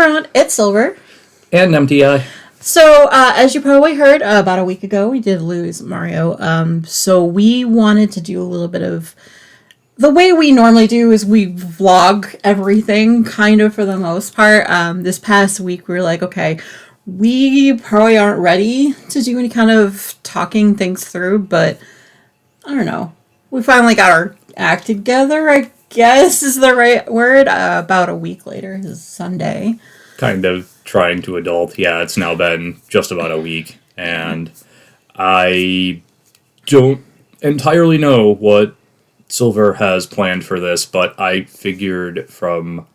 everyone, it's Silver. And Emptyeye. So, as you probably heard, about a week ago, we did lose Mario. So we wanted to do a little bit of... The way we normally do is we vlog everything, kind of, for the most part. This past week, we were like, okay, we probably aren't ready to do any kind of talking things through, but I don't know. We finally got our act together, I guess is the right word. About a week later is Sunday. Kind of trying to adult. Yeah, it's now been just about a week. And I don't entirely know what Silver has planned for this, but I figured from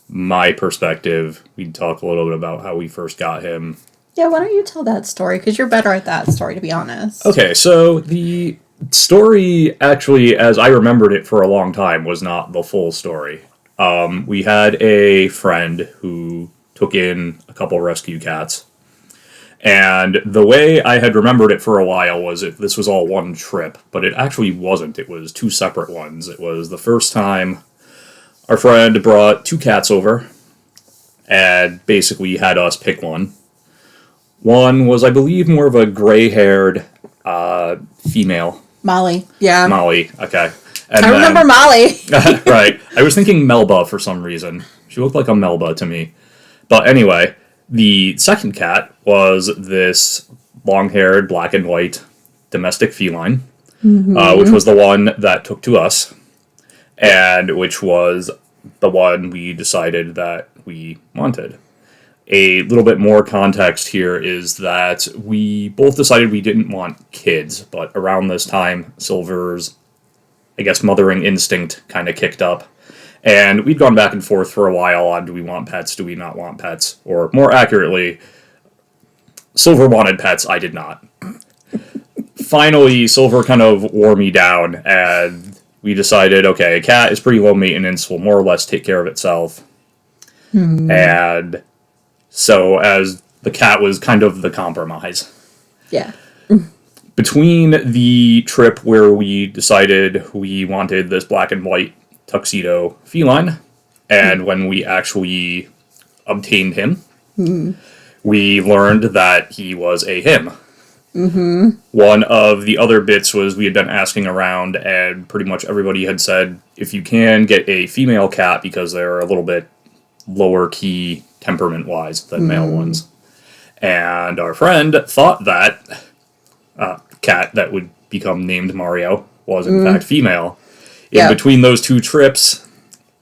my perspective, we'd talk a little bit about how we first got him. Yeah, why don't you tell that story? Because you're better at that story, to be honest. Okay, so the story, actually, as I remembered it for a long time, was not the full story. We had a friend who took in a couple rescue cats. And the way I had remembered it for a while was this was all one trip, but it actually wasn't. It was two separate ones. It was the first time our friend brought two cats over and basically had us pick one. One was, I believe, more of a gray-haired female. Molly, yeah. Molly, okay. And I remember Molly. Right. I was thinking Melba for some reason. She looked like a Melba to me. But anyway, the second cat was this long-haired, black and white domestic feline, which was the one that took to us, and which was the one we decided that we wanted. A little bit more context here is that we both decided we didn't want kids, but around this time, Silver's, I guess, mothering instinct kind of kicked up. And we'd gone back and forth for a while on do we want pets, do we not want pets? Or more accurately, Silver wanted pets, I did not. Finally, Silver kind of wore me down, and we decided, okay, a cat is pretty low maintenance, will more or less take care of itself. And so as the cat was kind of the compromise. Yeah. Between the trip where we decided we wanted this black and white tuxedo feline, and when we actually obtained him, we learned that he was a him. One of the other bits was we had been asking around, and pretty much everybody had said, if you can, get a female cat because they're a little bit lower key temperament-wise than male ones. And our friend thought that cat that would become named Mario was in fact female. In between those two trips,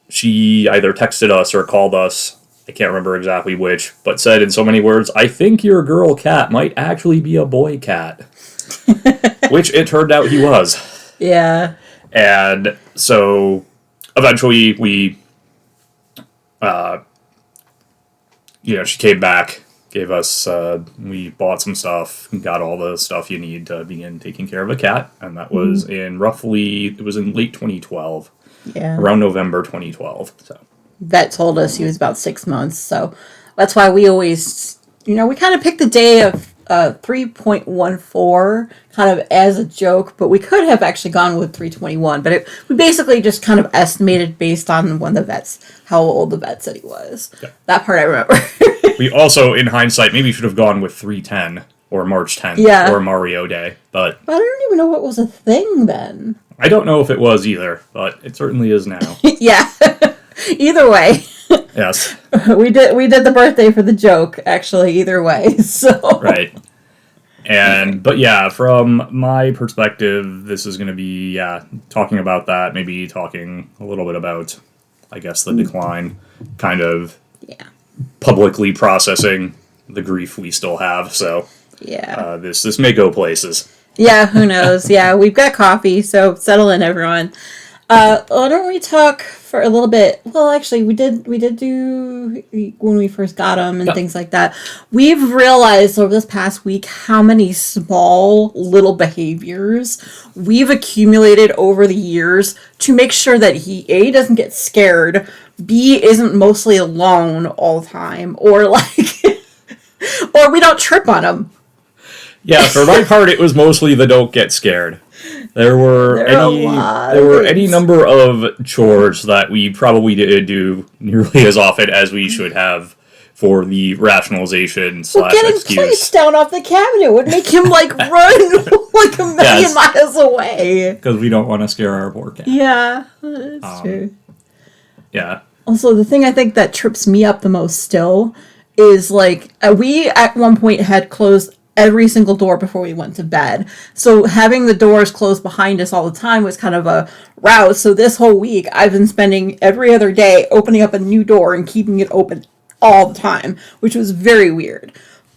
she either texted us or called us, I can't remember exactly which, but said in so many words, I think your girl cat might actually be a boy cat. Which it turned out he was. Yeah. And so eventually we, she came back, gave us, we bought some stuff, got all the stuff you need to begin taking care of a cat, and that was in late 2012. Yeah. Around November 2012, so. Vet told us he was about 6 months, so that's why we always, we kind of picked the day of 3.14 kind of as a joke, but we could have actually gone with 321, but we basically just kind of estimated based on how old the vet said he was. Yeah. That part I remember. We also, in hindsight, maybe should have gone with 310 or March 10th or Mario Day, but I don't even know what was a thing then. I don't know if it was either, but it certainly is now. Yeah. Either way. Yes. We did the birthday for the joke, actually, either way. So right. But yeah, from my perspective, this is going to be talking about that, maybe talking a little bit about, I guess, the decline, kind of publicly processing the grief we still have. So this may go places. Yeah, who knows? Yeah, we've got coffee, so settle in, everyone. Why don't we talk for a little bit? Well, actually, we did do when we first got them and things like that. We've realized over this past week how many small little behaviors we've accumulated over the years to make sure that he, A, doesn't get scared, B, isn't mostly alone all the time, or or we don't trip on him. Yeah, for my part, it was mostly the don't get scared. There were any number of chores that we probably didn't do nearly as often as we should have for the rationalization Well, / getting excuse. plates down off the cabinet would make him like run like a million miles away. Because we don't want to scare our poor cat. Yeah, that's true. Yeah. Also, the thing I think that trips me up the most still is like we at one point had closed every single door before we went to bed. So having the doors closed behind us all the time was kind of a route. So this whole week I've been spending every other day opening up a new door and keeping it open all the time, which was very weird.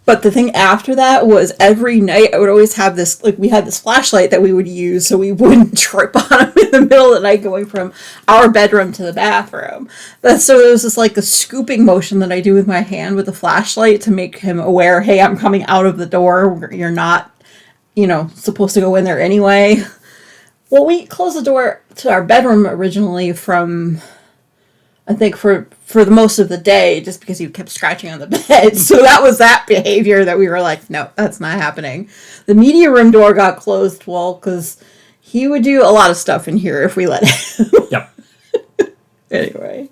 But the thing after that was every night I would always have this, like we had this flashlight that we would use so we wouldn't trip on him in the middle of the night going from our bedroom to the bathroom. So it was just like a scooping motion that I do with my hand with the flashlight to make him aware, hey, I'm coming out of the door. You're not, supposed to go in there anyway. Well, we closed the door to our bedroom originally from, I think, for the most of the day, just because he kept scratching on the bed. So that was that behavior that we were like, no, that's not happening. The media room door got closed, well, because he would do a lot of stuff in here if we let him. Yep. Anyway.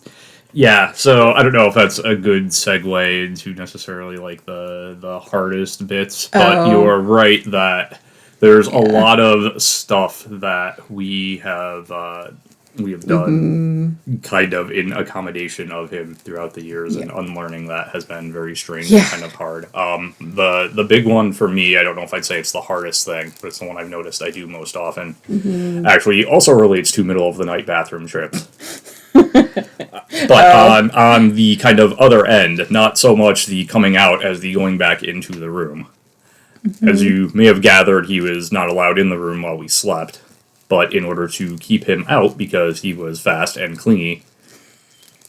Yeah, so I don't know if that's a good segue into necessarily like the hardest bits, but you're right that there's a lot of stuff that we have done kind of in accommodation of him throughout the years, and unlearning that has been very strange and kind of hard. The big one for me, I don't know if I'd say it's the hardest thing, but it's the one I've noticed I do most often. Actually, also relates to middle of the night bathroom trips. But on the kind of other end, not so much the coming out as the going back into the room. As you may have gathered, he was not allowed in the room while we slept. But in order to keep him out, because he was fast and clingy,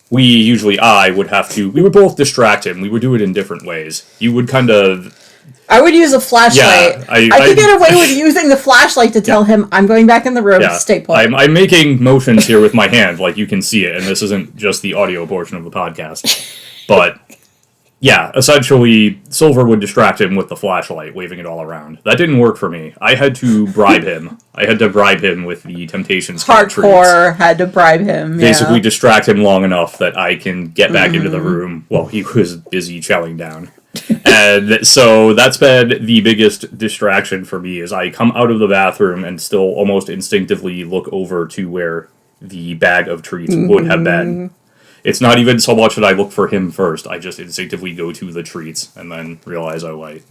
we would both distract him. We would do it in different ways. You would kind of... I would use a flashlight. Yeah, I could get away with using the flashlight to tell him, I'm going back in the room, stay put. I'm making motions here with my hand, like you can see it, and this isn't just the audio portion of the podcast. But... yeah, essentially, Silver would distract him with the flashlight, waving it all around. That didn't work for me. I had to bribe him. I had to bribe him with the Temptations hardcore, had to bribe him. Basically distract him long enough that I can get back into the room while he was busy chowing down. And so that's been the biggest distraction for me, is I come out of the bathroom and still almost instinctively look over to where the bag of treats would have been. It's not even so much that I look for him first. I just instinctively go to the treats and then realize, I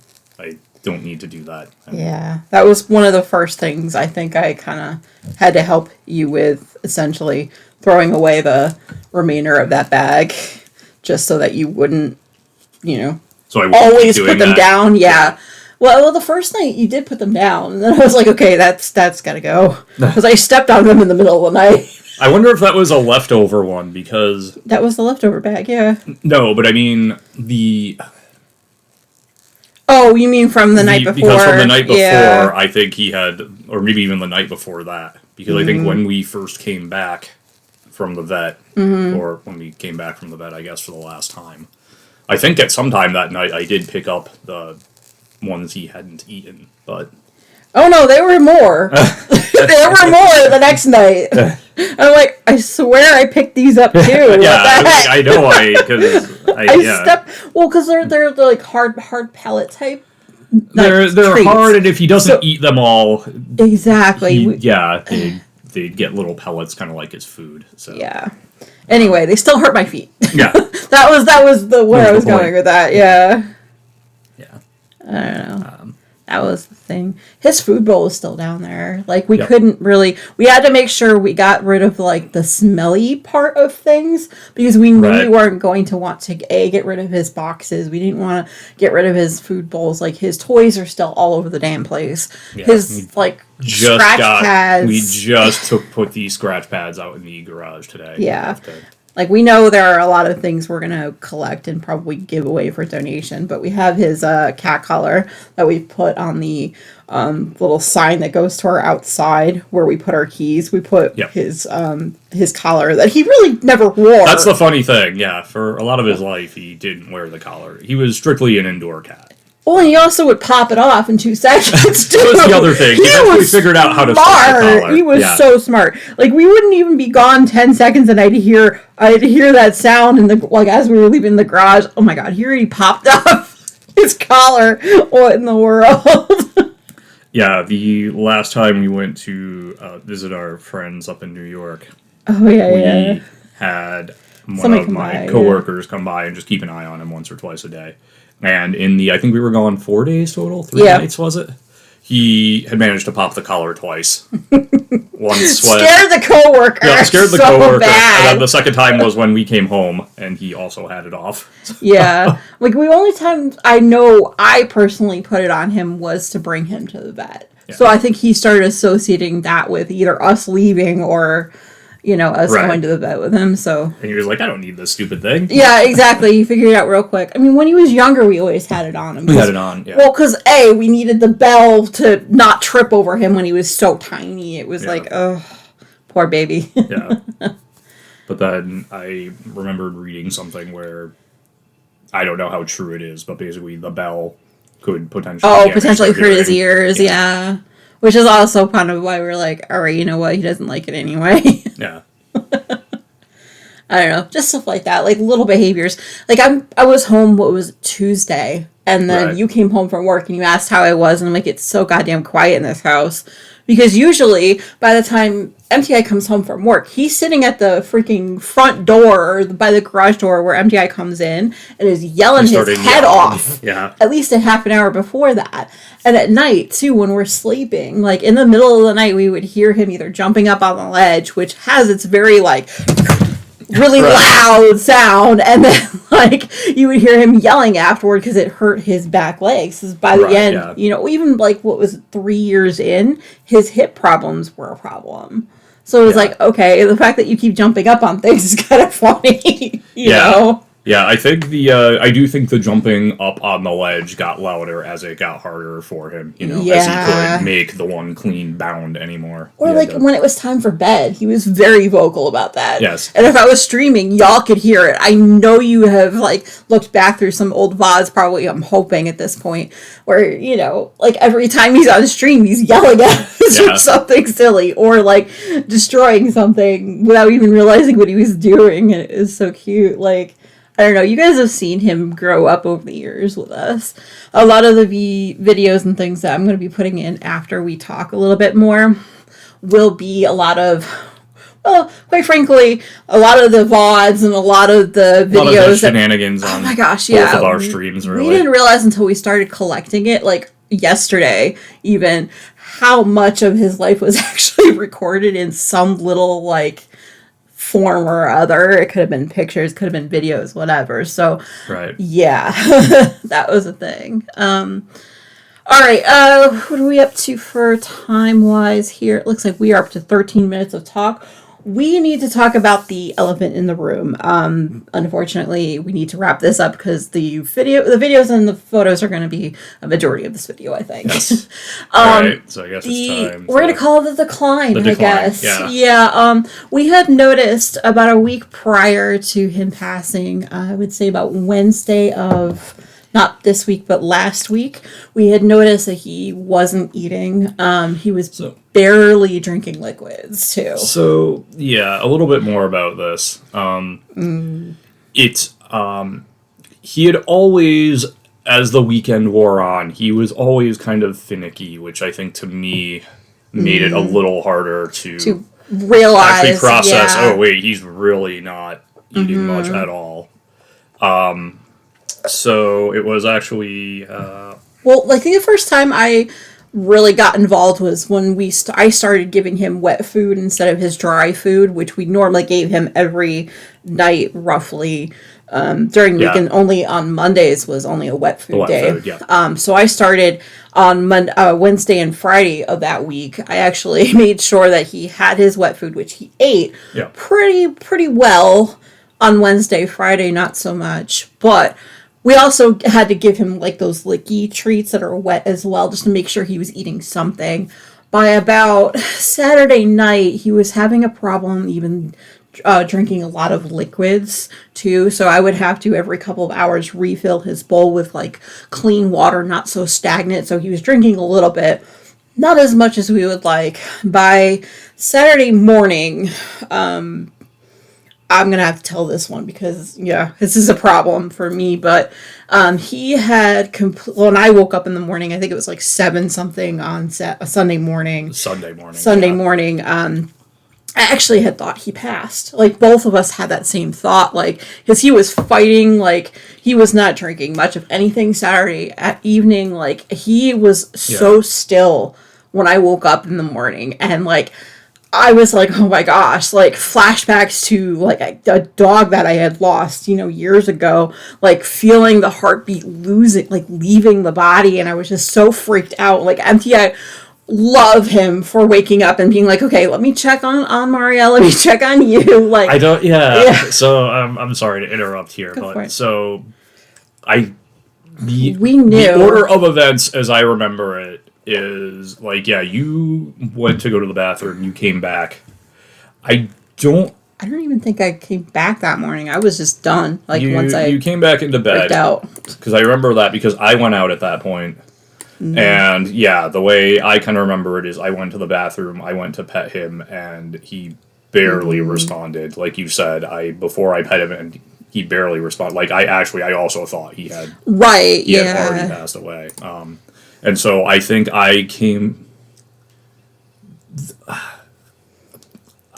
don't need to do that. Yeah, that was one of the first things I think I kind of had to help you with, essentially throwing away the remainder of that bag, just so that you wouldn't, so I always put them down. Yeah. Well, the first night you did put them down, and then I was like, okay, that's got to go, because I stepped on them in the middle of the night. I wonder if that was a leftover one, because... that was the leftover bag, yeah. No, but I mean, the... oh, you mean from the night before? Because from the night before, I think he had... or maybe even the night before that. Because I think when we first came back from the vet, or when we came back from the vet, I guess, for the last time, I think at some time that night I did pick up the ones he hadn't eaten, but... oh no, there were more. There were more the next night. I'm like, I swear I picked these up too. Yeah, I know because they're like hard pellet type. They're treats. hard, and if he doesn't eat them all, exactly. They'd get little pellets, kind of like his food. So yeah. Anyway, they still hurt my feet. Yeah. that was where I was going with that. Yeah. Yeah. I don't know. That was the thing. His food bowl is still down there. Like, we couldn't really... we had to make sure we got rid of, like, the smelly part of things, because we knew we weren't going to want to, get rid of his boxes. We didn't want to get rid of his food bowls. Like, his toys are still all over the damn place. Yeah, his, like, scratch pads... we just put these scratch pads out in the garage today. Yeah. Like, we know there are a lot of things we're going to collect and probably give away for donation, but we have his cat collar that we put on the little sign that goes to our outside where we put our keys. We put his collar that he really never wore. That's the funny thing, yeah. For a lot of his life, he didn't wear the collar. He was strictly an indoor cat. Oh, and he also would pop it off in 2 seconds, too. That was the other thing. He actually figured out how to fix the collar. He was so smart. Like, we wouldn't even be gone 10 seconds, and I'd hear that sound as we were leaving the garage. Oh my god, he already popped off his collar. What in the world? Yeah, the last time we went to visit our friends up in New York, we had one of my coworkers come by and just keep an eye on him once or twice a day. And I think we were gone 4 days total, 3 nights, was it? He had managed to pop the collar twice. Once scared the coworker. Yeah, scared the coworker. Bad. And then the second time was when we came home, and he also had it off. Yeah, like the only time I know I personally put it on him was to bring him to the vet. Yeah. So I think he started associating that with either us leaving or, us going to the vet with him. So and he was like, I don't need this stupid thing. Yeah, exactly. He figured it out real quick. I mean, when he was younger, we always had it on him. We had it on, yeah. Well, because we needed the bell to not trip over him when he was so tiny. It was like, oh, poor baby. Yeah. But then I remembered reading something where, I don't know how true it is, but basically the bell could potentially hurt his ears, yeah. Which is also kind of why we're like, all right, you know what? He doesn't like it anyway. Yeah. I don't know, just stuff like that, like little behaviors. Like I was home. What was it, Tuesday, and then you came home from work and you asked how I was, and I'm like, it's so goddamn quiet in this house. Because usually, by the time Emptyeye comes home from work, he's sitting at the freaking front door, or by the garage door where Emptyeye comes in, and is yelling his head off. Yeah. At least a half an hour before that. And at night, too, when we're sleeping, like, in the middle of the night, we would hear him either jumping up on the ledge, which has its very, like, really loud sound, and then, like, you would hear him yelling afterward because it hurt his back legs. Because by the end, even, like, 3 years in, his hip problems were a problem. So it was like, okay, the fact that you keep jumping up on things is kind of funny, you know? Yeah, I think I do think the jumping up on the ledge got louder as it got harder for him, as he couldn't make the one clean bound anymore. Or when it was time for bed, he was very vocal about that. Yes. And if I was streaming, y'all could hear it. I know you have, looked back through some old VODs, probably, I'm hoping at this point, where, every time he's on stream, he's yelling at us or something silly, or, destroying something without even realizing what he was doing, and it is so cute, I don't know, you guys have seen him grow up over the years with us. A lot of the videos and things that I'm going to be putting in after we talk a little bit more will be a lot of, well, quite frankly, a lot of the VODs and a lot of the videos. A lot of the shenanigans on both of our streams, really. We didn't realize until we started collecting it, yesterday even, how much of his life was actually recorded in some little, form or other. It could have been pictures, could have been videos, whatever. So yeah, that was a thing. All right, what are we up to for time wise here? It looks like we are up to 13 minutes of talk. We need to talk about the elephant in the room. Unfortunately, we need to wrap this up because the videos and the photos are going to be a majority of this video, I think. Yes. All right, so I guess it's time. We're going to call it the decline, I guess. Yeah. We had noticed about a week prior to him passing, I would say about Wednesday of, not this week, but last week, we had noticed that he wasn't eating. He was barely drinking liquids, too. So, yeah, a little bit more about this. He had always, as the weekend wore on, he was always kind of finicky, which I think to me made it a little harder to realize, actually process, oh, wait, he's really not eating much at all. So it was actually... Well, I think the first time I really got involved was when I started giving him wet food instead of his dry food, which we normally gave him every night, roughly. During the weekend, only on Mondays was only a wet food day. So I started on Wednesday and Friday of that week. I actually made sure that he had his wet food, which he ate pretty well on Wednesday. Friday, not so much. But we also had to give him those licky treats that are wet as well, just to make sure he was eating something. By about Saturday night, he was having a problem even drinking a lot of liquids too. So I would have to every couple of hours refill his bowl with like clean water, not so stagnant. So he was drinking a little bit, not as much as we would like. By Saturday morning, I'm gonna have to tell this one because this is a problem for me. But he had when I woke up in the morning, I think it was like 7 something on Sunday morning. Sunday morning. I actually had thought he passed. Like, both of us had that same thought, like, because he was fighting, like, he was not drinking much of anything Saturday at evening. Like, he was so still when I woke up in the morning. And, like, I was like, oh my gosh, like, flashbacks to, like, a dog that I had lost, years ago, like, feeling the heartbeat leaving the body. And I was just so freaked out. Like, Emptyeye, love him for waking up and being like, okay, let me check on Marielle, let me check on you. Like, I don't, so I'm sorry to interrupt here, but so we knew the order of events as I remember it is like, you went to go to the bathroom, you came back. I don't even think I came back that morning. I was just done. Like, once you came back into bed, because I remember that because I went out at that point. Mm-hmm. And the way I kind of remember it is I went to the bathroom, I went to pet him, and he barely responded. Like you said, before I pet him, and he barely responded. Like, I also thought he had already passed away. And so I think I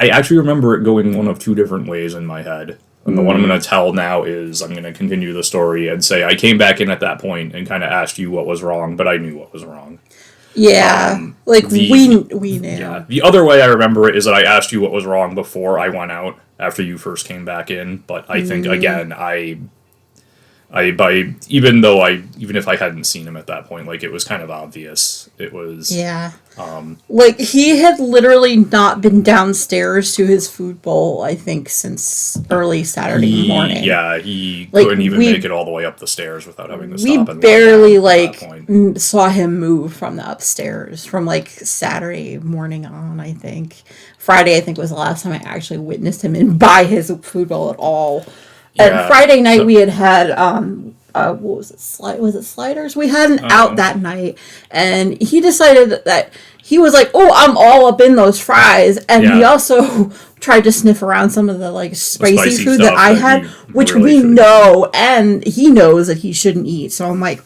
actually remember it going one of 2 different ways in my head. And the one I'm going to tell now is I'm going to continue the story and say I came back in at that point and kind of asked you what was wrong, but I knew what was wrong. Yeah, we knew. Yeah, the other way I remember it is that I asked you what was wrong before I went out after you first came back in. But I think again even if I hadn't seen him at that point, like, it was kind of obvious. It was like, he had literally not been downstairs to his food bowl, I think, since early Saturday morning. Yeah, he couldn't even make it all the way up the stairs without having to stop. We barely saw him move from the upstairs from like Saturday morning on. I think Friday, was the last time I actually witnessed him by his food bowl at all. And Friday night we had what was it? Was it sliders? We had an out that night, and he decided that he was like, "Oh, I'm all up in those fries," and he also tried to sniff around some of the like spicy food that I had, which we know, and he knows that he shouldn't eat. So I'm like,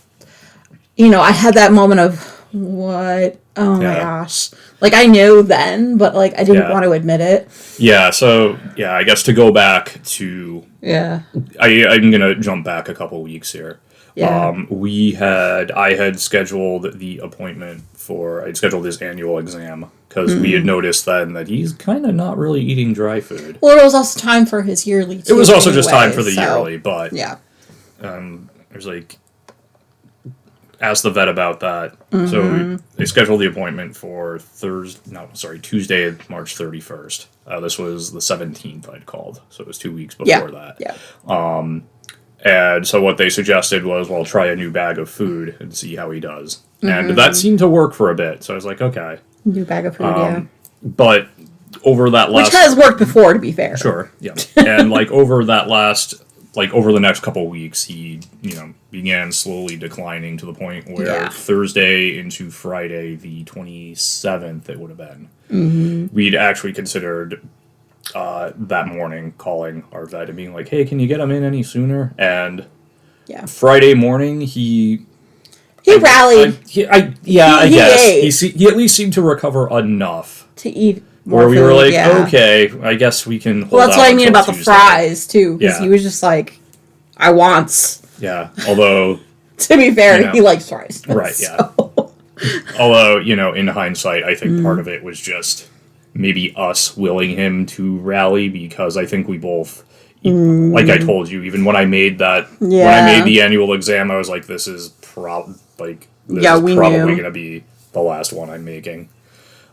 I had that moment of what? Oh my gosh. Like, I knew then, but like I didn't want to admit it. Yeah, so I guess to go back to I'm gonna jump back a couple weeks here. Yeah. I had scheduled the appointment I'd scheduled his annual exam because we had noticed then that he's kind of not really eating dry food. Well, it was also time for his yearly too, it was also just time for the yearly, but there's like, asked the vet about that. So they scheduled the appointment for Tuesday, March 31st. This was the 17th I'd called, so it was 2 weeks before that. Yeah. And so what they suggested was, well, try a new bag of food and see how he does. And that seemed to work for a bit, so I was like, okay. New bag of food, But over that last... Which has worked before, to be fair. Sure, yeah. And like over the next couple of weeks, he, began slowly declining to the point where Thursday into Friday, the 27th, it would have been. We'd actually considered that morning calling our vet and being like, hey, can you get him in any sooner? And Friday morning, he rallied. I guess. He at least seemed to recover enough to eat more where we food, were like, okay, I guess we can hold. Well, that's what I mean about Tuesday. The fries too, because he was just like, I wants. Yeah, although to be fair, he likes fries, right? So. Yeah. Although in hindsight, I think part of it was just maybe us willing him to rally, because I think we both, like I told you, even when I made when I made the annual exam, I was like, this is probably going to be the last one I'm making.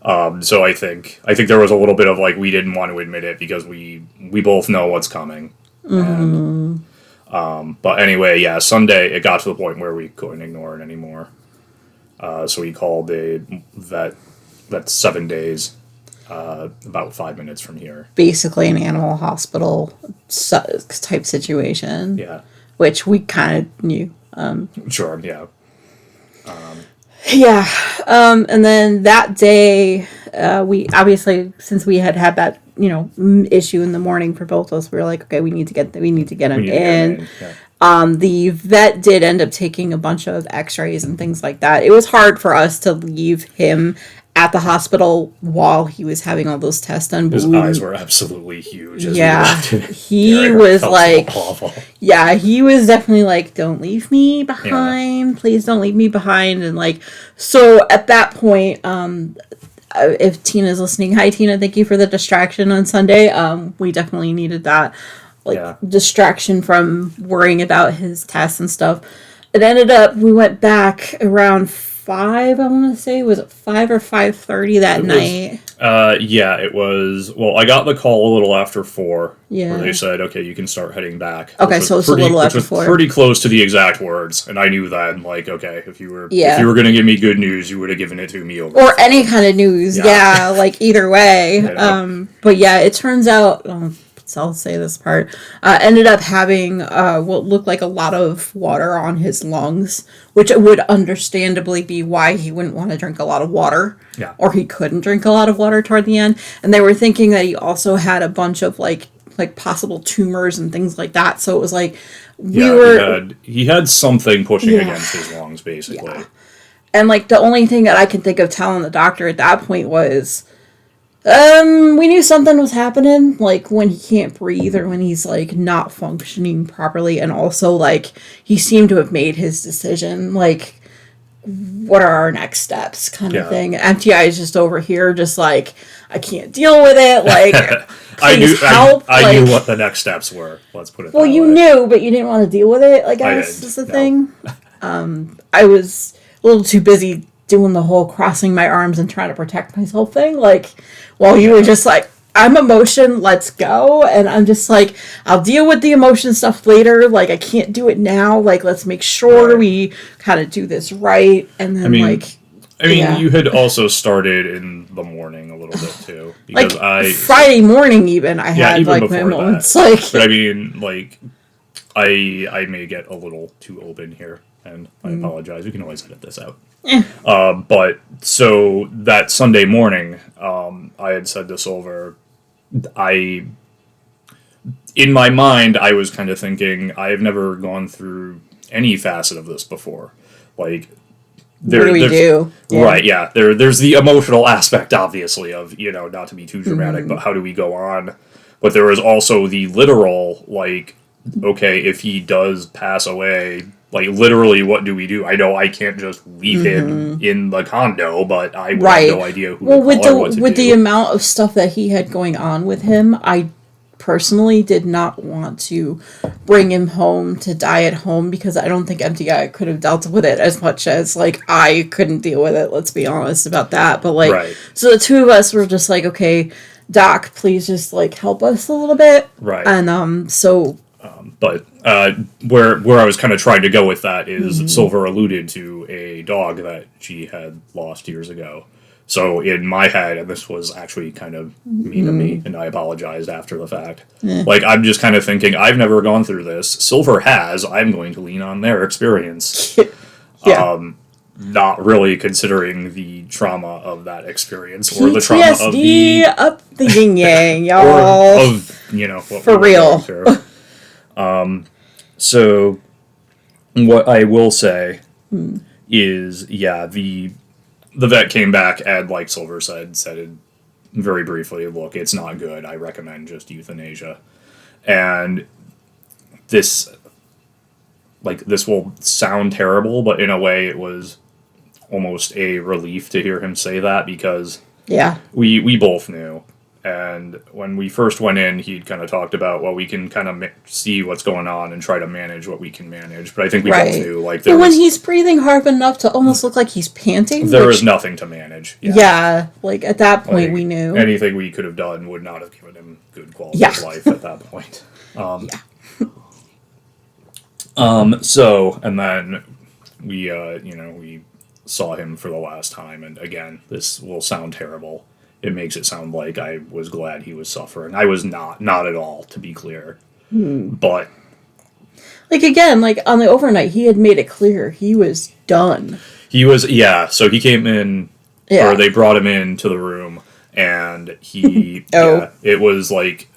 So I think there was a little bit of like, we didn't want to admit it because we both know what's coming. And, but anyway, Sunday it got to the point where we couldn't ignore it anymore. So we called the vet. That's 7 days. about 5 minutes from here. Basically an animal hospital type situation. Yeah. Which we kind of knew. Sure, yeah. Yeah. And then that day, we obviously, since we had that, issue in the morning for both of us, we were like, okay, we need to get him in. Yeah. The vet did end up taking a bunch of x-rays and things like that. It was hard for us to leave him at the hospital while he was having all those tests done. His eyes were absolutely huge. Yeah, he was like, yeah, he was definitely like, don't leave me behind. Yeah. Please don't leave me behind. And like, so at that point, if Tina's listening, hi Tina, thank you for the distraction on Sunday. We definitely needed that, distraction from worrying about his tests and stuff. It ended up, we went back around 5, I want to say. Was it 5 or 5:30 that night? Yeah, it was. Well, I got the call a little after 4. Yeah. Where they said, okay, you can start heading back. Okay, so it's a little after 4. Pretty close to the exact words. And I knew then, like, okay, if you were going to give me good news, you would have given it to me over. Or any kind of news, yeah like either way. But yeah, it turns out... So I'll say this part, ended up having what looked like a lot of water on his lungs, which would understandably be why he wouldn't want to drink a lot of water. Yeah. Or he couldn't drink a lot of water toward the end. And they were thinking that he also had a bunch of like possible tumors and things like that. So it was like he had something pushing against his lungs, basically. Yeah. And like the only thing that I can think of telling the doctor at that point was, we knew something was happening, like when he can't breathe or when he's like not functioning properly, and also like he seemed to have made his decision, like what are our next steps kind of thing. Emptyeye is just over here just like, I can't deal with it, like I knew what the next steps were, let's put it that way. You knew, but you didn't want to deal with it, I guess is the thing. I was a little too busy doing the whole crossing my arms and trying to protect myself thing, like while you were just like, I'm emotion, let's go. And I'm just like, I'll deal with the emotion stuff later. Like, I can't do it now. Like, let's make sure we kind of do this right. And then, you had also started in the morning a little bit too. Because Friday morning even, I had like my moments. Like, but I mean, like, I may get a little too open here. And I apologize. We can always edit this out. But so that Sunday morning, I had said to Silver, in my mind, I was kind of thinking, I've never gone through any facet of this before. Like, what do we do? Right, yeah. There's the emotional aspect, obviously, of, not to be too dramatic, but how do we go on? But there was also the literal, like, okay, if he does pass away, like, literally, what do we do? I know I can't just leave him in the condo, but I would have no idea who to call or what to do. With the amount of stuff that he had going on with him, I personally did not want to bring him home to die at home, because I don't think Emptyeye could have dealt with it as much as, like, I couldn't deal with it, let's be honest about that. But, like, so the two of us were just like, okay, Doc, please just, like, help us a little bit. Right. And, so... But where I was kind of trying to go with that is Silver alluded to a dog that she had lost years ago. So in my head, and this was actually kind of mean of me, and I apologized after the fact. Like, I'm just kind of thinking, I've never gone through this. Silver has. I'm going to lean on their experience. Not really considering the trauma of that experience or the trauma of the up the yin yang, y'all. Or of what for real. So what I will say is, the vet came back and, like Silver said it very briefly, look, it's not good. I recommend just euthanasia. And this will sound terrible, but in a way it was almost a relief to hear him say that, because we both knew. And when we first went in, he'd kind of talked about, well, we can kind of see what's going on and try to manage what we can manage. But I think we both knew, like, when he's breathing hard enough to almost look like he's panting, there was nothing to manage. Like, at that point, we knew anything we could have done would not have given him good quality of life at that point. So, and then we saw him for the last time, and again, this will sound terrible. it makes it sound like I was glad he was suffering. I was not at all, to be clear. But like again, like on the overnight, he had made it clear he was done. he was, yeah. So he came in, or they brought him into the room, and he, yeah, it was like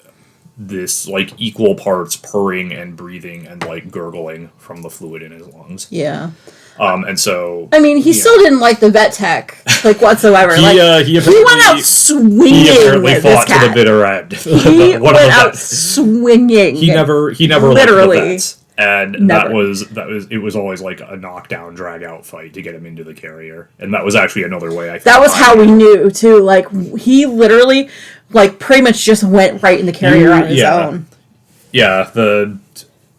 this like equal parts purring and breathing and like gurgling from the fluid in his lungs. Yeah. And so I mean, he still didn't like the vet tech like whatsoever. he went out swinging. He apparently with fought this cat. to the bitter end. He went out swinging. He never literally liked the vets, and never. it was always like a knockdown, drag out fight to get him into the carrier, and that was actually another way. That was how we knew too. Like he literally, like pretty much just went right in the carrier on his own. Yeah,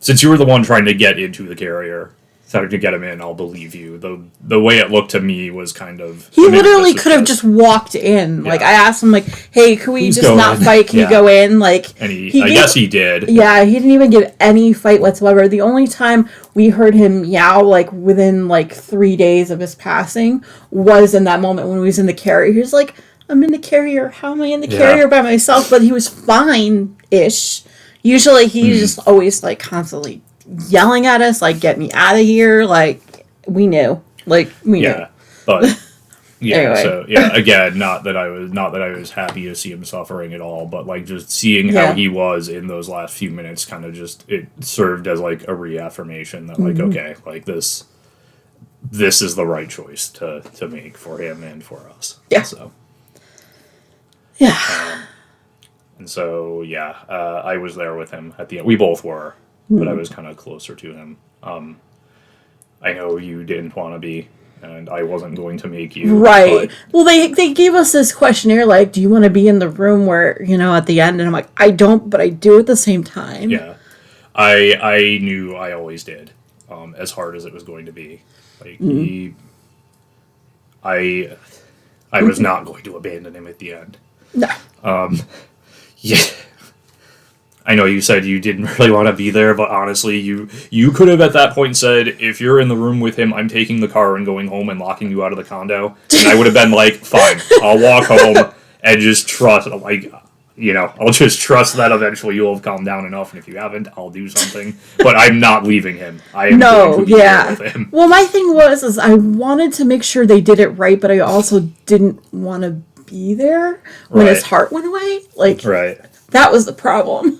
since you were the one trying to get into the carrier. To get him in, I'll believe you. The way it looked to me was kind of... He literally could have just walked in. Yeah. Like, I asked him, like, hey, can we just not fight? Can you go in? Like, and I guess he did. Yeah, he didn't even give any fight whatsoever. The only time we heard him yowl, like, within, like, 3 days of his passing was in that moment when he was in the carrier. He was like, I'm in the carrier. How am I in the carrier by myself? But he was fine-ish. Usually, he's just always, like, constantly yelling at us, like, get me out of here, like, we knew. Like, we knew. But, yeah, anyway. So, yeah, again, not that I was happy to see him suffering at all, but, like, just seeing how he was in those last few minutes kind of just, it served as, like, a reaffirmation that, like, okay, like, this is the right choice to make for him and for us. Yeah. So. Yeah. And so, yeah, I was there with him at the end. We both were. But I was kind of closer to him. I know you didn't want to be, and I wasn't going to make you. Right. Well, they gave us this questionnaire, like, do you want to be in the room where, you know, at the end? And I'm like, I don't, but I do at the same time. Yeah. I knew I always did, as hard as it was going to be. Like, I was not going to abandon him at the end. No. Yeah. I know you said you didn't really want to be there, but honestly, you could have at that point said, if you're in the room with him, I'm taking the car and going home and locking you out of the condo. And I would have been like, fine, I'll walk home and just trust, like, you know, I'll just trust that eventually you'll have calmed down enough, and if you haven't, I'll do something. But I'm not leaving him. I am going to be there with him. Well, my thing is I wanted to make sure they did it right, but I also didn't want to be there when his heart went away. Like, that was the problem.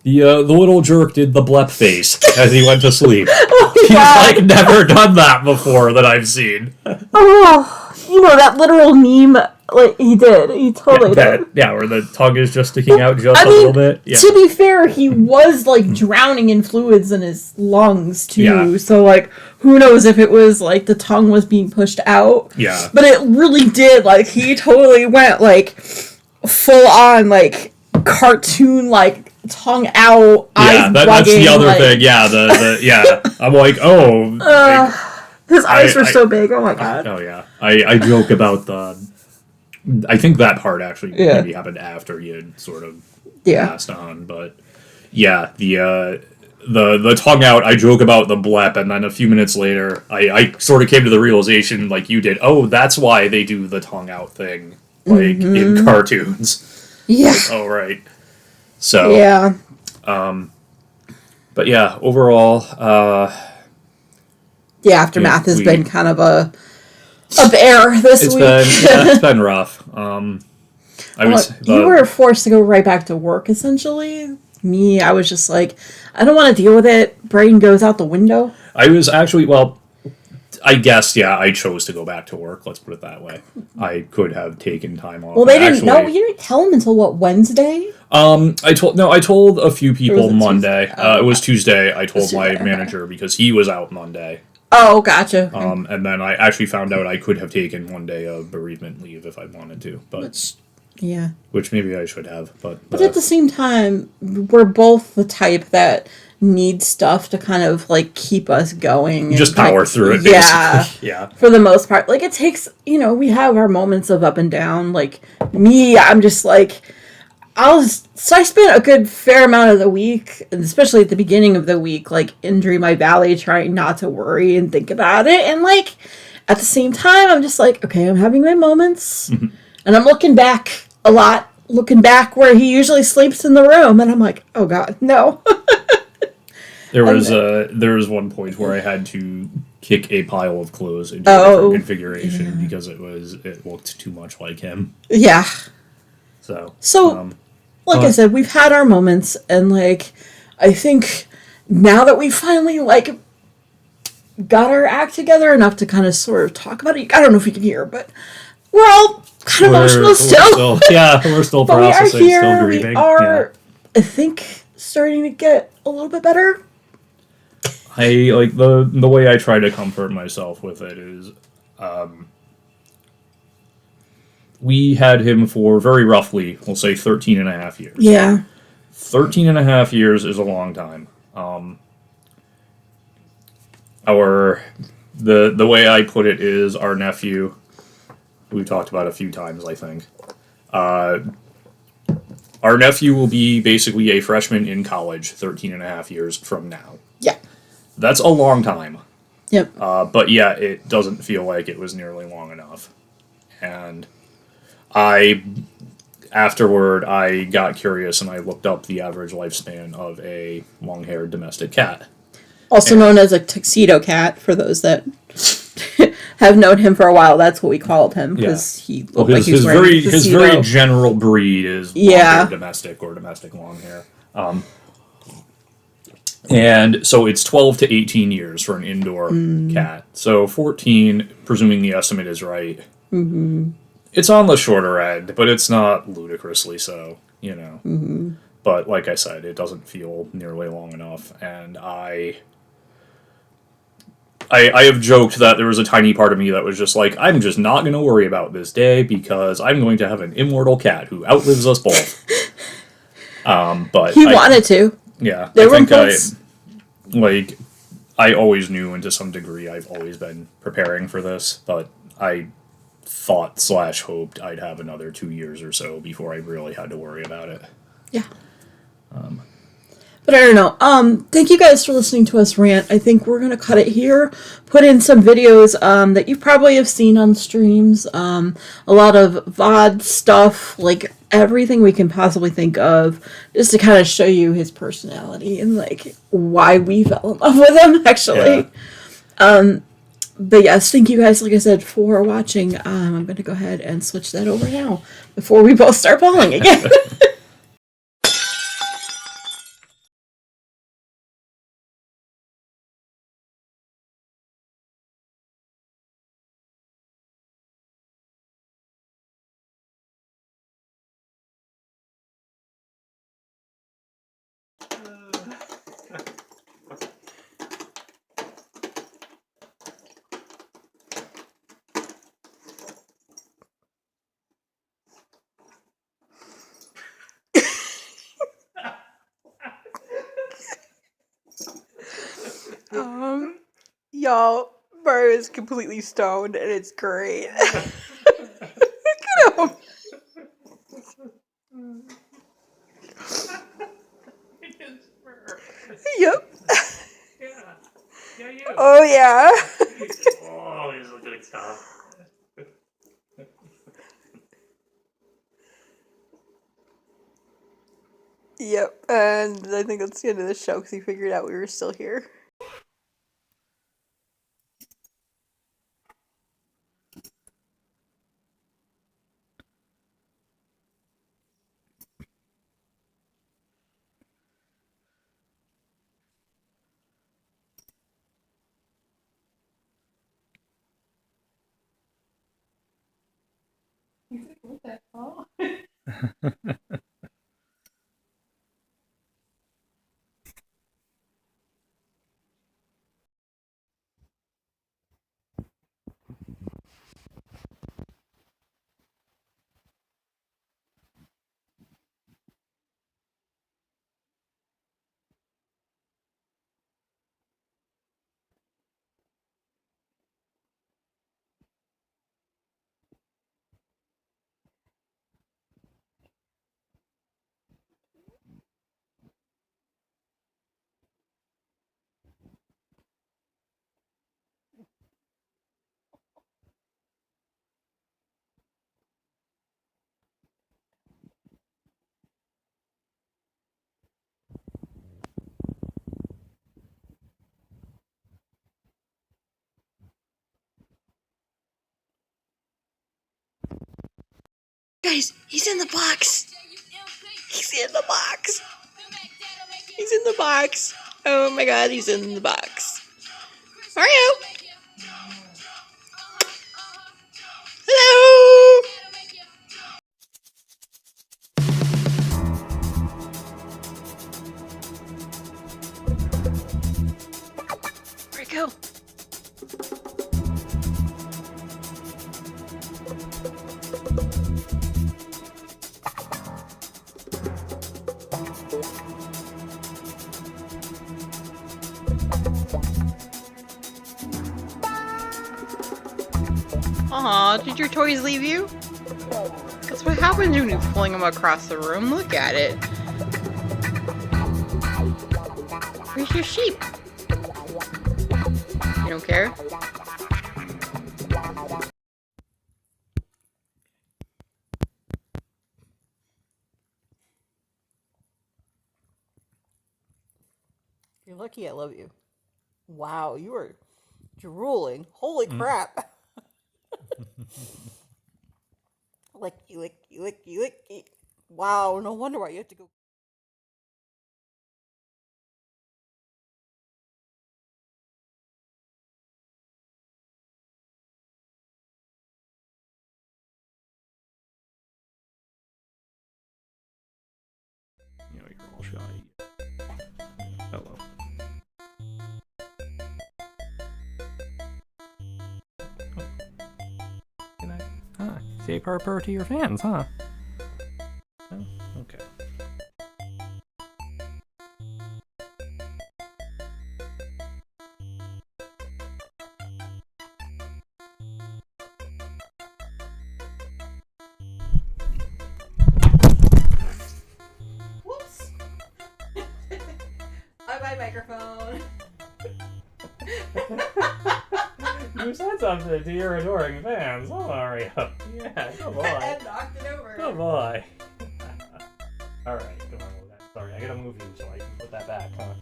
The little jerk did the blep face as he went to sleep. He's like never done that before that I've seen. Oh, you know, that literal meme, like, he did. He totally did. Yeah, where the tongue is just sticking out just a little bit. Yeah. To be fair, he was, like, drowning in fluids in his lungs, too. Yeah. So, like, who knows if it was, like, the tongue was being pushed out. Yeah. But it really did. Like, he totally went, like, full on, like, cartoon, like, tongue out, eyes bugging, that's the other thing. Yeah, I'm like, his eyes were so big. Oh my god. Oh yeah. I joke about I think that part actually maybe happened after he had sort of passed on, but yeah, the tongue out, I joke about the blep, and then a few minutes later, I sort of came to the realization, like you did, oh, that's why they do the tongue out thing, like, in cartoons. Yeah. Like, oh, right. So, yeah. But yeah, overall, the aftermath has been kind of a bear this week. It's been rough. You were forced to go right back to work, essentially. Me, I was just like, I don't want to deal with it. Brain goes out the window. I was actually, I guess, I chose to go back to work. Let's put it that way. I could have taken time off. Well, they didn't know. You didn't tell them until what, Wednesday? I told a few people Monday. It was Tuesday. I told my manager because he was out Monday. Oh, gotcha. And then I actually found out I could have taken one day of bereavement leave if I wanted to, but which maybe I should have. But at the same time, we're both the type that need stuff to kind of like keep us going. Just power through it. Basically. Yeah. For the most part, like it takes. We have our moments of up and down. Like me, I'm just like. So I spent a good fair amount of the week, especially at the beginning of the week, like in Dream My Valley, trying not to worry and think about it. And like, at the same time, I'm just like, okay, I'm having my moments, Mhm. and I'm looking back a lot, looking back where he usually sleeps in the room, and I'm like, oh god, no. And There was one point where I had to kick a pile of clothes into a different oh configuration yeah, because it looked too much like him. yeah. So, So like I but said, we've had our moments, and like I think now that we finally like got our act together enough to kind of sort of talk about it. I don't know if you can hear, but we're all kind of emotional we're still. still yeah we're still But we are processing, still here. We grieving. Yeah, are, I think, starting to get a little bit better. I like the way I try to comfort myself with it is we had him for very roughly, we'll say 13 and a half years. Yeah. 13 and a half years is a long time. Our the way I put it is our nephew, we've talked about a few times, I think. Our nephew will be basically a freshman in college 13 and a half years from now. Yeah. That's a long time. Yep. But yeah, it doesn't feel like it was nearly long enough. And I, afterward, I got curious and I looked up the average lifespan of a long haired domestic cat. Also And known as a tuxedo cat for those that have known him for a while. That's what we called him yeah. because he Well, looked like he was wearing a his tuxedo. very general breed is long Yeah. hair domestic or domestic long hair. And so it's 12 to 18 years for an indoor cat. So 14, presuming the estimate is right. It's on the shorter end, but it's not ludicrously so, you know. But like I said, it doesn't feel nearly long enough. And I have joked that there was a tiny part of me that was just like, I'm just not going to worry about this day because I'm going to have an immortal cat who outlives us both. But He wanted to. yeah, There I were think points. like I always knew, and to some degree, I've always been preparing for this, but I thought slash hoped I'd have another 2 years or so before I really had to worry about it. Yeah. But I don't know. Thank you guys for listening to us rant. I think we're gonna cut it here. Put in some videos that you probably have seen on streams. A lot of VOD stuff, like everything we can possibly think of, just to kind of show you his personality and like why we fell in love with him. Actually, but yes, thank you guys, like I said, for watching. I'm gonna go ahead and switch that over now before we both start falling again. Y'all, Mario is completely stoned and it's great. Look at him. Yep. Oh yeah. Oh, he's a good stuff. Yep. And I think that's the end of the show because he figured out we were still here. Guys, he's in the box. He's in the box. He's in the box. Oh my god, he's in the box. Mario! Hello! Where'd it go? Aw, did your toys leave you? That's what happens when you fling them across the room. Look at it. Where's your sheep? You don't care? You're lucky I love you. Wow, you are drooling. Holy crap. Licky. Wow, no wonder why you have to go. You know, you're all shy. Hello. Good night. Huh. Say purr to your fans, huh? Oh, okay. Whoops. Bye-bye, microphone. You said something to your adoring fans, huh, Mario? Yeah, good boy. And knocked it over. Good boy. Alright, come on with that. Sorry, I gotta move you so I can put that back, huh?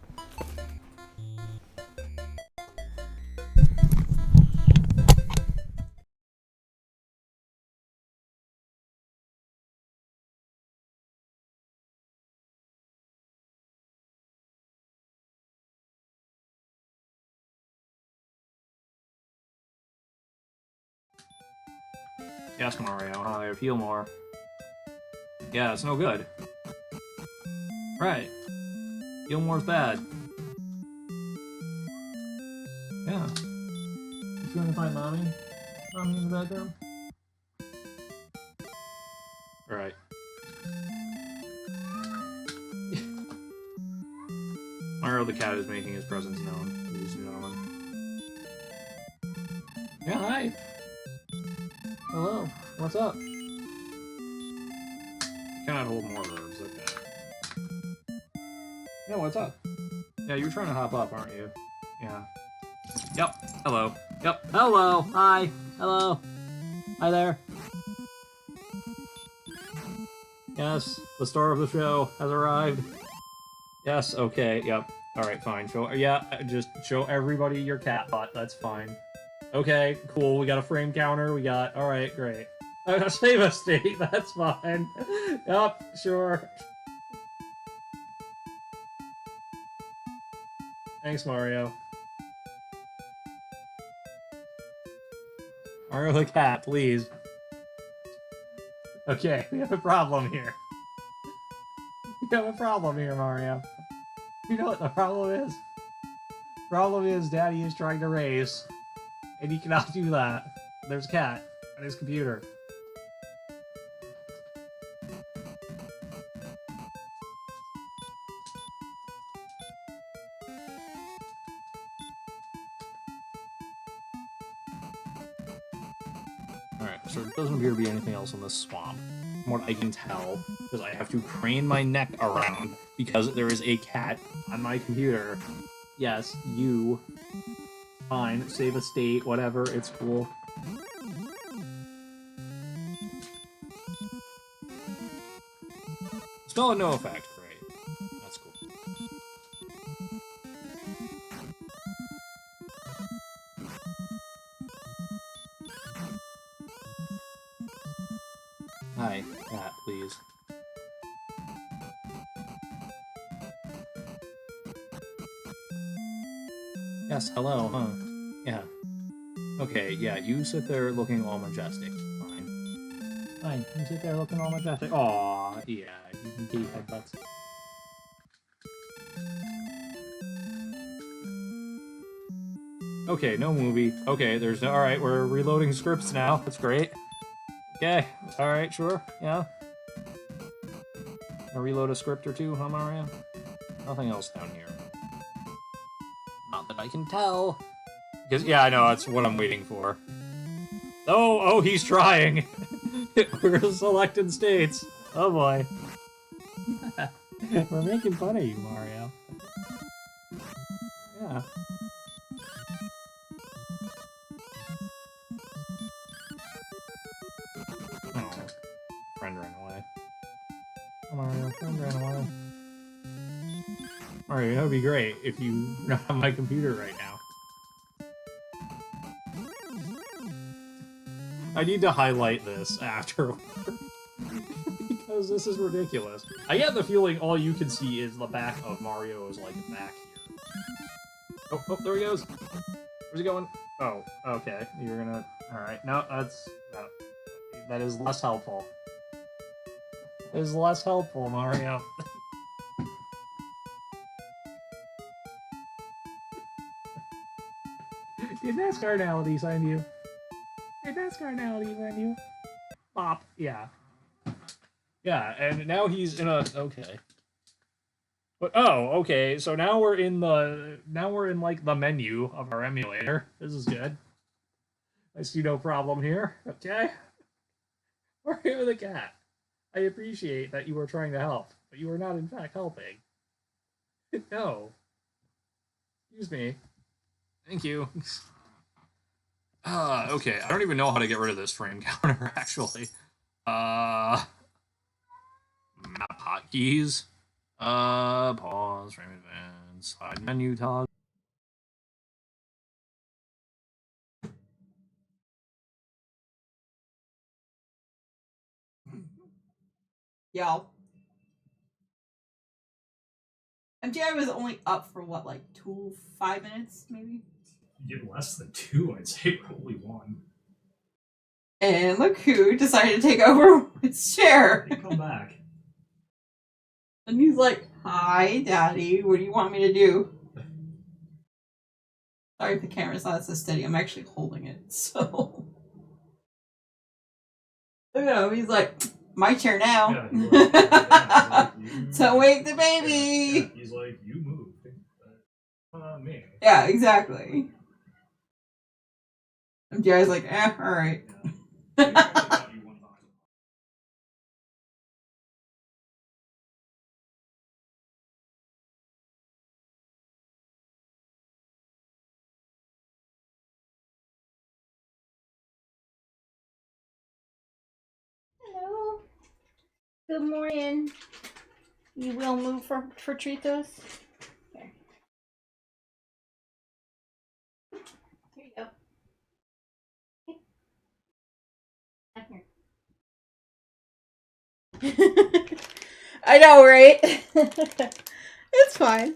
Yes, Mario, how do I feel more? Yeah, it's no good. Right. Feel more's bad. Yeah. You trying to find Mommy? Mommy in the bedroom? Right. Mario the cat is making his presence known, ladies and gentlemen. Yeah, hi. Hello. What's up? Cannot hold more verbs, okay. Yeah, what's up? Yeah, you're trying to hop up, aren't you? Yeah. Yep. Hello. Yep. Hello. Hi. Hello. Hi there. Yes, the star of the show has arrived. Yes, okay, yep. Alright, fine. Show, yeah, just show everybody your cat bot, that's fine. Okay, cool, we got a frame counter, we got, alright, great. Save a state, that's fine. Yep, sure. Thanks, Mario. Mario the cat, please. Okay, we have a problem here. We have a problem here, Mario. You know what the problem is? The problem is Daddy is trying to race, and he cannot do that. There's a cat on his computer. Alright, so there doesn't appear to be anything else in this swamp, from what I can tell, because I have to crane my neck around, because there is a cat on my computer. Yes, you. Fine, save a state, whatever, it's cool. Spell had no effect, great. That's cool. Hi, cat, please. Yes, hello, huh? Yeah. Okay, yeah, you sit there looking all majestic. Fine. Fine, you sit there looking all majestic. Aw, yeah, you can give headbutts. Okay, no movie. Okay, there's no. Alright, we're reloading scripts now. That's great. Okay, alright, sure, yeah. I'll reload a script or two, huh, Mario? Nothing else down here. Not that I can tell. Because, yeah, I know, that's what I'm waiting for. Oh, he's trying! We're selected states. Oh boy. We're making fun of you, Mario. Yeah. Oh, friend ran away. Oh, Mario, friend ran away. Mario, that would be great if you were not on my computer right now. I need to highlight this after. Because this is ridiculous. I get the feeling all you can see is the back of Mario's, like, back here. Oh, there he goes. Where's he going? Oh, okay. You're gonna... Alright, no, that is less helpful. It is less helpful, Mario. Did NASCAR analogy sign you? Did NASCAR analogy sign you? Bop. Yeah. Yeah, and now he's in a... Okay. But, okay, so now we're in, like, the menu of our emulator. This is good. I see no problem here. Okay? We're here with a cat. I appreciate that you were trying to help, but you are not, in fact, helping. No. Excuse me. Thank you. Okay. I don't even know how to get rid of this frame counter, actually. Map hotkeys. Pause, frame advance, side menu toggle. Y'all. Emptyeye was only up for what, like 5 minutes, maybe? You get less than 2, I'd say probably 1. And look who decided to take over his chair. Hey, come back. And he's like, "Hi, Daddy. What do you want me to do?" Sorry if the camera's not so steady. I'm actually holding it, so. You know, he's like, "My chair now." Yeah, so wake the baby. Yeah, he's like, "You moved. Not me." Yeah, exactly. And Jerry's like, all right. Yeah. Hello. Good morning. You will move for treatos? Here. Here you go. Okay. Here. I know, right? It's fine.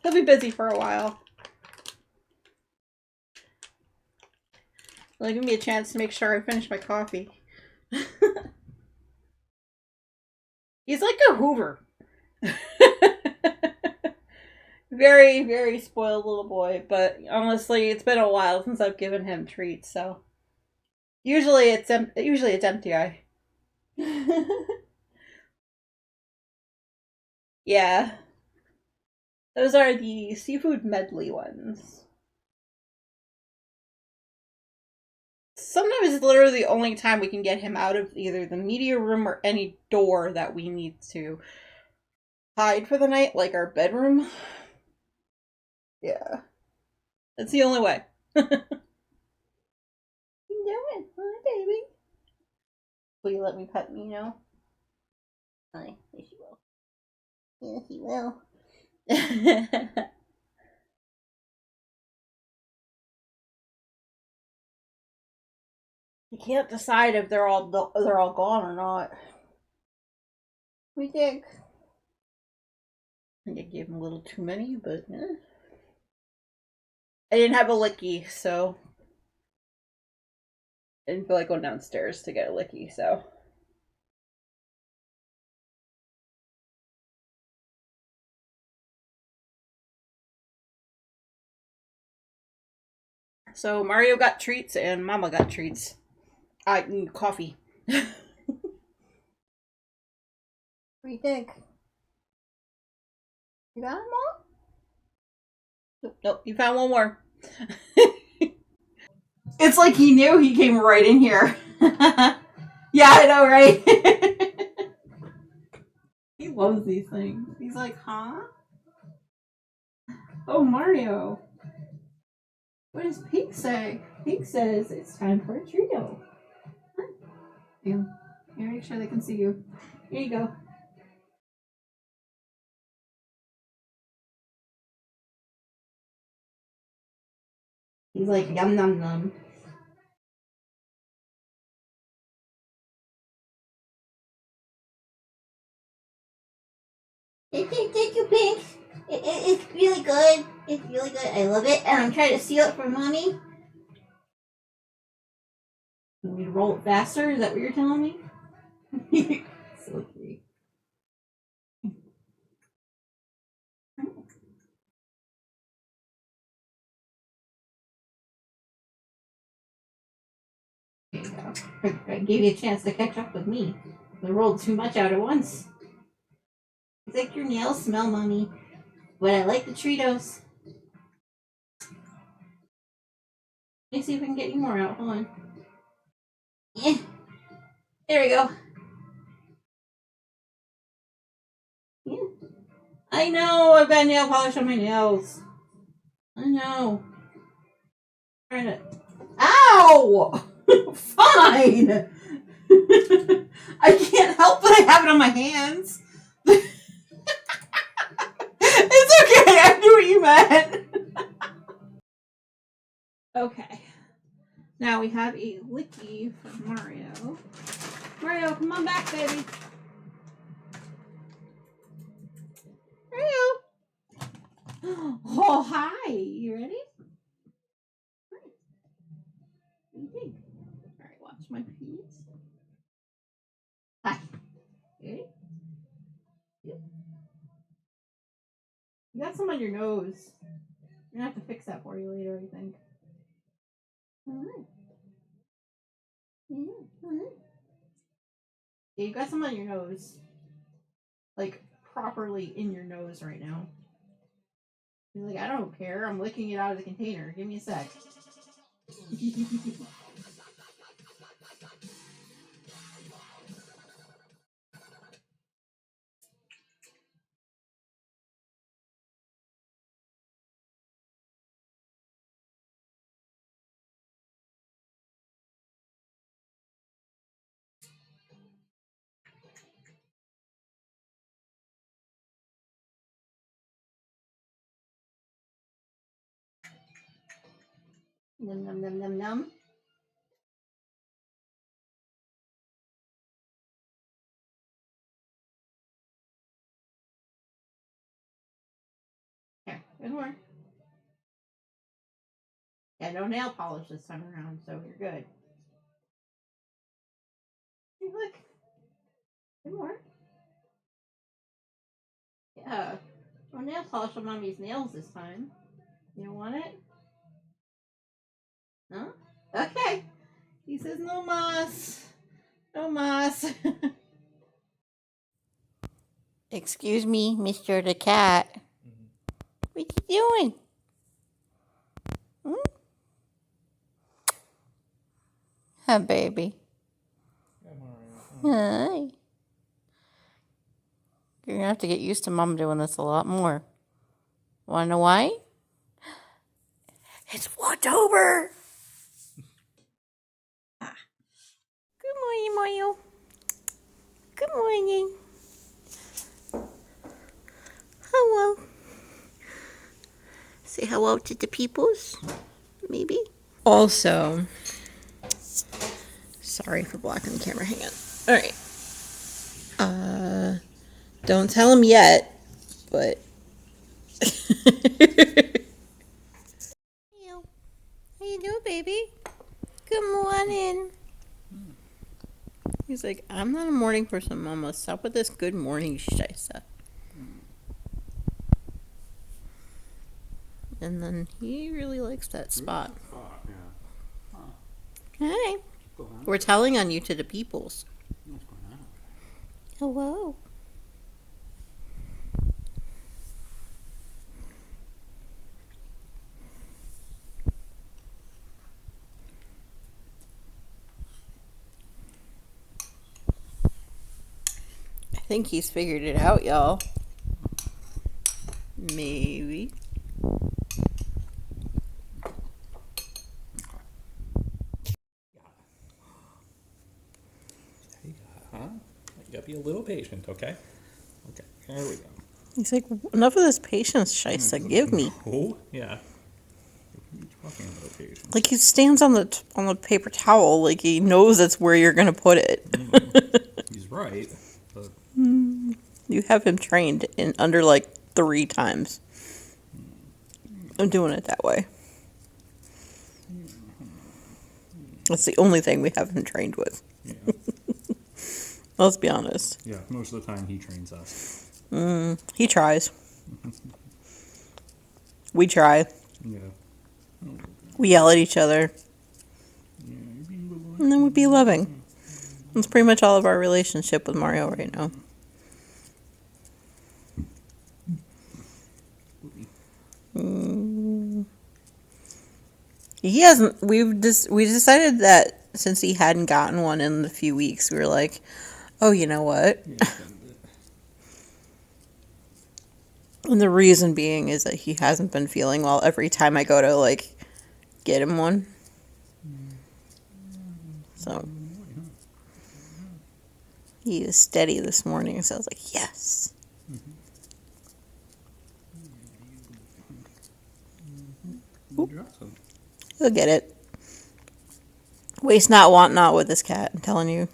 He'll be busy for a while. Well, give me a chance to make sure I finish my coffee. He's like a Hoover. Very, very spoiled little boy, but honestly, it's been a while since I've given him treats, so usually it's Emptyeye. Yeah, those are the seafood medley ones. Sometimes it's literally the only time we can get him out of either the media room or any door that we need to hide for the night, like our bedroom. Yeah. That's the only way. What you doing? Hi, baby. Will you let me pet me now? Hi. Yes, you will. Yes, you will. You can't decide if they're all gone or not. We think. I think I gave him a little too many, but I didn't have a licky, so I didn't feel like going downstairs to get a licky, so. So Mario got treats and Mama got treats. I need coffee. What do you think? You got them all? Nope, you found one more. It's like he knew he came right in here. Yeah, I know, right? He loves these things. He's like, huh? Oh, Mario. What does Pink say? Pink says it's time for a trio. Here, make sure they can see you. Here you go. He's like, yum, num, num. Thank you, Pink. It's really good. It's really good. I love it. And I'm trying to seal it for Mommy. You want me to roll it faster? Is that what you're telling me? So cute. There you go. I gave you a chance to catch up with me. I rolled too much out at once. It's like your nails smell, Mommy. But I like the Cheetos. Let me see if I can get any more out. Hold on. Yeah. There we go. Yeah. I know. I've got nail polish on my nails. I know. Trying to. Ow! Fine. I can't help that I have it on my hands. It's okay. I knew what you meant. Okay. Now we have a licky for Mario. Mario, come on back, baby. Mario. Oh, hi. You ready? What do you think? All right, watch my piece. Hi. Ready? Yep. You got some on your nose. You're gonna have to fix that for you later, I think. All right. Yeah, all right. Yeah, you got some on your nose. Like, properly in your nose right now. He's like, I don't care. I'm licking it out of the container. Give me a sec. Num num num num num. Here, good more. Yeah, no nail polish this time around, so you're good. Hey, look. Good more. Yeah. No nail polish on Mommy's nails this time. You don't want it? No? Okay. He says no mas. No mas. Excuse me, Mr. the Cat. What you doing? Hmm? Hi, baby. Hi. You're gonna have to get used to Mom doing this a lot more. Wanna know why? It's October. Good morning, Mario. Good morning. Hello. Say hello to the peoples, maybe. Also, Sorry for blocking the camera. Hang on. All right. Don't tell him yet, but. How you doing, baby? Good morning. He's like, I'm not a morning person, Mama. Stop with this good morning shisa. And then he really likes that spot. Hey. We're telling on you to the peoples. Hello. I think he's figured it out, y'all. Maybe. You gotta be a little patient, okay? Okay, there we go. He's like, enough of this patience, Shisa. Give me. Oh, yeah. Like he stands on the paper towel, like he knows that's where you're gonna put it. He's right. But... You have him trained in under like 3 times. I'm doing it that way. That's the only thing we have him trained with. Yeah. Let's be honest. Yeah, most of the time he trains us. He tries. We try. Yeah. We yell at each other. And then we'd be loving. That's pretty much all of our relationship with Mario right now. He hasn't. We decided that since he hadn't gotten one in a few weeks, we were like, oh, you know what? And the reason being is that he hasn't been feeling well every time I go to, like, get him one. So, he is steady this morning, so I was like, yes. He'll get it. Waste not, want not with this cat, I'm telling you.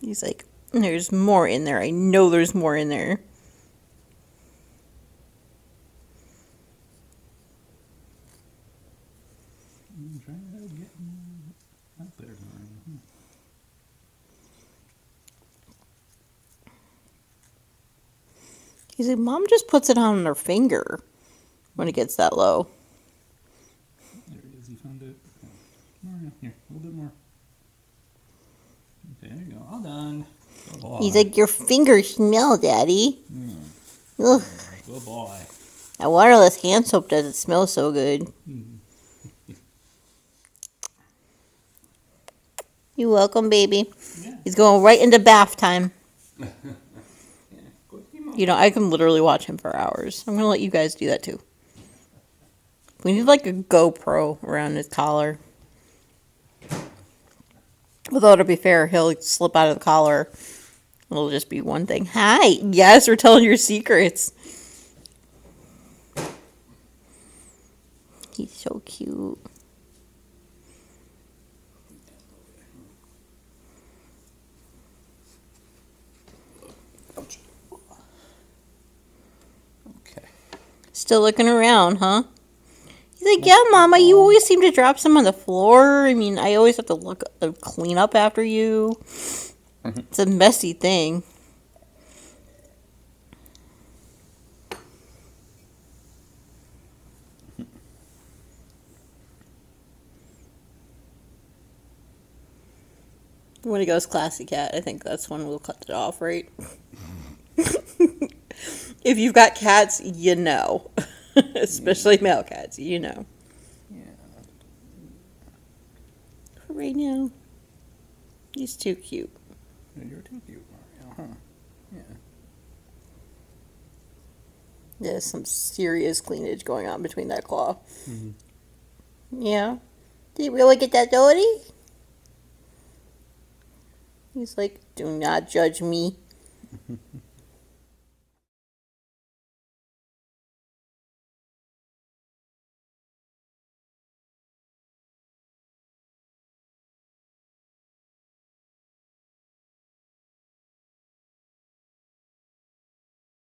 He's like, there's more in there. I know there's more in there. He's like, Mom just puts it on her finger when it gets that low. There it is. He found it. More. Here, a little bit more. Okay, there you go. All done. Good boy. He's like, your fingers smell, Daddy. Ugh. Good boy. That waterless hand soap doesn't smell so good. You're welcome, baby. Yeah. He's going right into bath time. Yeah. You know, I can literally watch him for hours. I'm going to let you guys do that too. We need like a GoPro around his collar. Although, to be fair, he'll slip out of the collar. It'll just be one thing. Hi. Yes, we're telling your secrets. He's so cute. Okay. Still looking around, huh? He's like, yeah, Mama, you always seem to drop some on the floor. I mean, I always have to clean up after you. It's a messy thing. When he goes classy cat, I think that's when we'll cut it off, right? If you've got cats, you know. Especially male cats, you know. Yeah. For right now, he's too cute. You're too cute, Mario, huh? Yeah. There's some serious cleanage going on between that claw. Yeah. Did you really get that dirty? He's like, do not judge me.